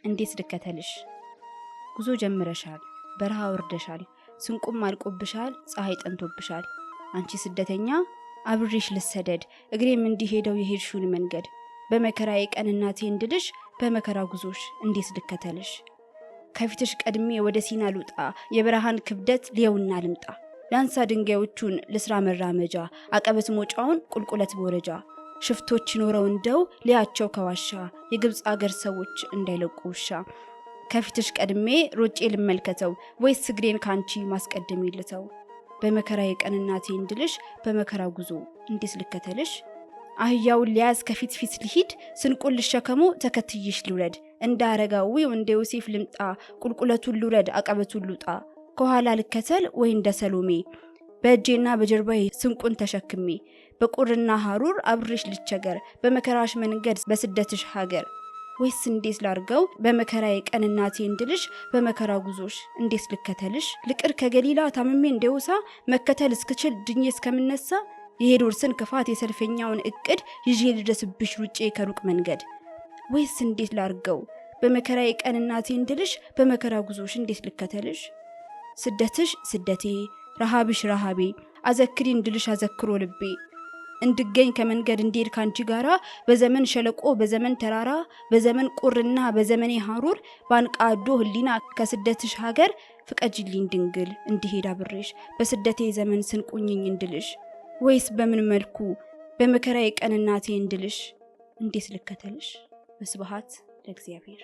እንዴት ልከተልሽ? ጉዞ ጀምረሻል፣ በረሃ ወርደሻል፣ ስንቁም አልቆብሻል፣ ፀሐይ ጠንቶብሻል። አንቺ ስደተኛ አብሬሽ ልሰደድ፣ እግሬም እንዲሄደው የሄድሽውን መንገድ። በመከራዬ ቀን እናቴ እንድልሽ፣ በመከራ ጉዞሽ እንዴት ልከተልሽ? ከፊትሽ ቀድሜ ወደ ሲና ልውጣ፣ የበረሃን ክብደት ሊየውና ልምጣ። ላንሳ ድንጋዮቹን ልስራ መራመጃ፣ አቀበት ሞጫውን ቁልቁለት በወረጃ። ሽፍቶች ኖረው እንደው ሊያቸው ከዋሻ፣ የግብፅ አገር ሰዎች እንዳይለቁ ውሻ። ከፊትሽ ቀድሜ ሮጬ ልመልከተው፣ ወይስ እግሬን ካንቺ ማስቀደም ይልተው? በመከራዬ ቀን እናቴ እንድልሽ፣ በመከራ ጉዞ እንዴት ልከተልሽ? አህያውን ሊያዝ ከፊት ፊት ልሂድ፣ ስንቁን ልሸከሙ ተከትይሽ ልውረድ። እንደ አረጋዊው እንደ ዮሴፍ ልምጣ፣ ቁልቁለቱን ልውረድ አቀበቱን ልውጣ። ከኋላ ልከተል ወይ እንደ ሰሎሜ፣ በእጄና በጀርባዬ ስንቁን ተሸክሜ። በቁርና ሐሩር አብሬሽ ልቸገር፣ በመከራሽ መንገድ በስደትሽ ሀገር። ወይስ እንዴት ላርገው በመከራዬ ቀን እናቴ እንድልሽ፣ በመከራ ጉዞሽ እንዴት ልከተልሽ? ልቅር ከገሊላ ታምሜ እንደውሳ፣ መከተል እስክችል ድኜ እስከምነሳ። የሄሮድስን ክፋት የሰልፈኛውን እቅድ ይዤ ልድረስብሽ ሩጬ ከሩቅ መንገድ። ወይስ እንዴት ላርገው በመከራዬ ቀን እናቴ እንድልሽ፣ በመከራ ጉዞሽ እንዴት ልከተልሽ? ስደትሽ ስደቴ፣ ረሃብሽ ረሃቤ፣ አዘክሪ እንድልሽ አዘክሮ ልቤ። እንድገኝ ከመንገድ እንዴድ ካንቺ ጋራ፣ በዘመን ሸለቆ በዘመን ተራራ፣ በዘመን ቁርና በዘመኔ ሐሩር። ባንቃዶ ህሊና ከስደትሽ ሀገር፣ ፍቀጅልኝ ድንግል እንዲሄድ አብሬሽ፣ በስደቴ ዘመን ስንቁኝኝ እንድልሽ። ወይስ በምን መልኩ በመከራዬ ቀን እናቴ እንድልሽ፣ እንዴት ልከተልሽ? በስብሐት ለእግዚአብሔር።